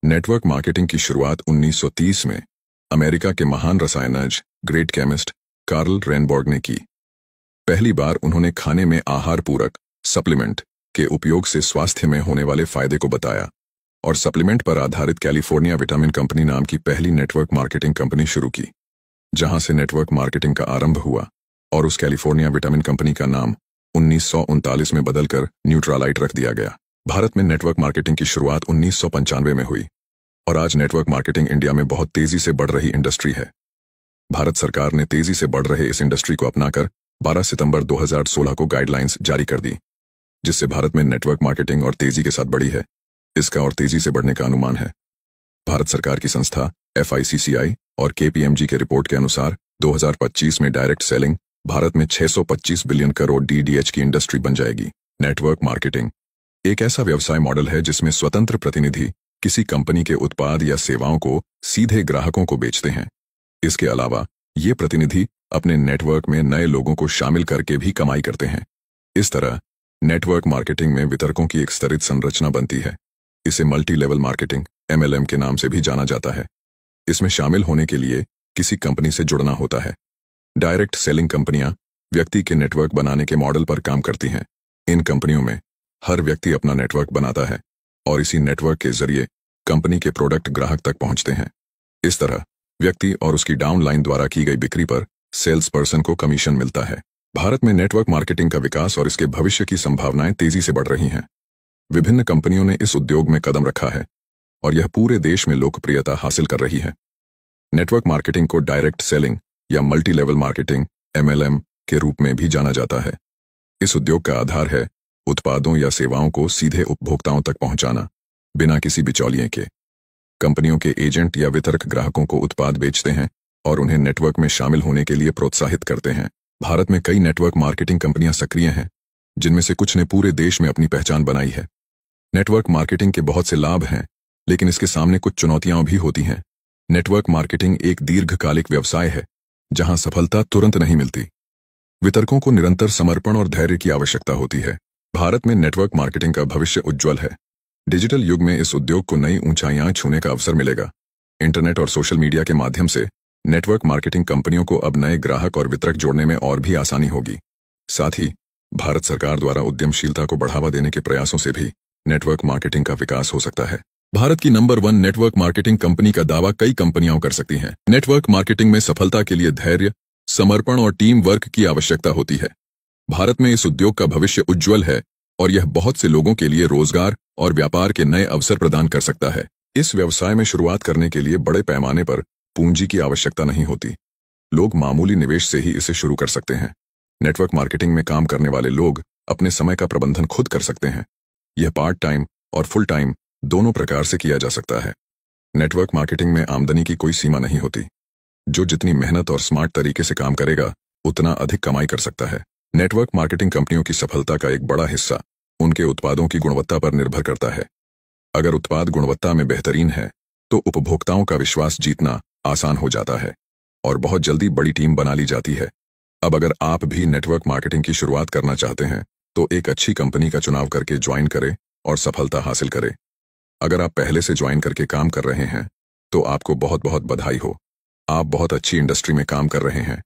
Network marketing की शुरुआत 1930 में अमेरिका के महान रसायनज्ञ ग्रेट केमिस्ट कार्ल रेनबॉर्ग ने की। पहली बार उन्होंने खाने में आहार पूरक सप्लीमेंट के उपयोग से स्वास्थ्य में होने वाले फायदे को बताया और सप्लीमेंट पर आधारित कैलिफोर्निया विटामिन कंपनी नाम की पहली नेटवर्क मार्केटिंग कंपनी शुरू की, जहां से नेटवर्क मार्केटिंग का आरंभ हुआ और उस कैलिफोर्निया विटामिन कंपनी का नाम 1939 में बदलकर न्यूट्रालाइट रख दिया गया। भारत में नेटवर्क मार्केटिंग की शुरुआत 1995 में हुई और आज नेटवर्क मार्केटिंग इंडिया में बहुत तेजी से बढ़ रही इंडस्ट्री है। भारत सरकार ने तेजी से बढ़ रहे इस इंडस्ट्री को अपनाकर 12 सितंबर 2016 को गाइडलाइंस जारी कर दी, जिससे भारत में नेटवर्क मार्केटिंग और तेजी के साथ बढ़ी है। इसका और तेजी से बढ़ने का अनुमान है। भारत सरकार की संस्था FICCI और KPMG के रिपोर्ट के अनुसार 2025 में डायरेक्ट सेलिंग भारत में 625 बिलियन करोड़ DDH की इंडस्ट्री बन जाएगी। नेटवर्क मार्केटिंग एक ऐसा व्यवसाय मॉडल है जिसमें स्वतंत्र प्रतिनिधि किसी कंपनी के उत्पाद या सेवाओं को सीधे ग्राहकों को बेचते हैं। इसके अलावा ये प्रतिनिधि अपने नेटवर्क में नए लोगों को शामिल करके भी कमाई करते हैं। इस तरह नेटवर्क मार्केटिंग में वितरकों की एक स्तरित संरचना बनती है। इसे मल्टी लेवल मार्केटिंग MLM के नाम से भी जाना जाता है। इसमें शामिल होने के लिए किसी कंपनी से जुड़ना होता है। डायरेक्ट सेलिंग कंपनियां व्यक्ति के नेटवर्क बनाने के मॉडल पर काम करती हैं। इन कंपनियों में हर व्यक्ति अपना नेटवर्क बनाता है और इसी नेटवर्क के जरिए कंपनी के प्रोडक्ट ग्राहक तक पहुंचते हैं। इस तरह व्यक्ति और उसकी डाउनलाइन द्वारा की गई बिक्री पर सेल्स पर्सन को कमीशन मिलता है। भारत में नेटवर्क मार्केटिंग का विकास और इसके भविष्य की संभावनाएं तेजी से बढ़ रही हैं। विभिन्न कंपनियों ने इस उद्योग में कदम रखा है और यह पूरे देश में लोकप्रियता हासिल कर रही है। नेटवर्क मार्केटिंग को डायरेक्ट सेलिंग या मल्टी लेवल मार्केटिंग MLM के रूप में भी जाना जाता है। इस उद्योग का आधार है उत्पादों या सेवाओं को सीधे उपभोक्ताओं तक पहुंचाना, बिना किसी बिचौलिए के। कंपनियों के एजेंट या वितरक ग्राहकों को उत्पाद बेचते हैं और उन्हें नेटवर्क में शामिल होने के लिए प्रोत्साहित करते हैं। भारत में कई नेटवर्क मार्केटिंग कंपनियां सक्रिय हैं, जिनमें से कुछ ने पूरे देश में अपनी पहचान बनाई है। नेटवर्क मार्केटिंग के बहुत से लाभ हैं, लेकिन इसके सामने कुछ चुनौतियां भी होती हैं। नेटवर्क मार्केटिंग एक दीर्घकालिक व्यवसाय है, जहां सफलता तुरंत नहीं मिलती। वितरकों को निरंतर समर्पण और धैर्य की आवश्यकता होती है। भारत में नेटवर्क मार्केटिंग का भविष्य उज्ज्वल है। डिजिटल युग में इस उद्योग को नई ऊंचाइयां छूने का अवसर मिलेगा। इंटरनेट और सोशल मीडिया के माध्यम से नेटवर्क मार्केटिंग कंपनियों को अब नए ग्राहक और वितरक जोड़ने में और भी आसानी होगी। साथ ही भारत सरकार द्वारा उद्यमशीलता को बढ़ावा देने के प्रयासों से भी नेटवर्क मार्केटिंग का विकास हो सकता है। भारत की नंबर 1 नेटवर्क मार्केटिंग कंपनी का दावा कई कंपनियां कर सकती हैं। नेटवर्क मार्केटिंग में सफलता के लिए धैर्य, समर्पण और टीम वर्क की आवश्यकता होती है। भारत में इस उद्योग का भविष्य उज्ज्वल है और यह बहुत से लोगों के लिए रोजगार और व्यापार के नए अवसर प्रदान कर सकता है। इस व्यवसाय में शुरुआत करने के लिए बड़े पैमाने पर पूंजी की आवश्यकता नहीं होती। लोग मामूली निवेश से ही इसे शुरू कर सकते हैं। नेटवर्क मार्केटिंग में काम करने वाले लोग अपने समय का प्रबंधन खुद कर सकते हैं। यह पार्ट टाइम और फुल टाइम दोनों प्रकार से किया जा सकता है। नेटवर्क मार्केटिंग में आमदनी की कोई सीमा नहीं होती। जो जितनी मेहनत और स्मार्ट तरीके से काम करेगा, उतना अधिक कमाई कर सकता है। नेटवर्क मार्केटिंग कंपनियों की सफलता का एक बड़ा हिस्सा उनके उत्पादों की गुणवत्ता पर निर्भर करता है। अगर उत्पाद गुणवत्ता में बेहतरीन है, तो उपभोक्ताओं का विश्वास जीतना आसान हो जाता है और बहुत जल्दी बड़ी टीम बना ली जाती है। अब अगर आप भी नेटवर्क मार्केटिंग की शुरुआत करना चाहते हैं, तो एक अच्छी कंपनी का चुनाव करके ज्वाइन करें और सफलता हासिल करें। अगर आप पहले से ज्वाइन करके काम कर रहे हैं, तो आपको बहुत बहुत बधाई हो। आप बहुत अच्छी इंडस्ट्री में काम कर रहे हैं।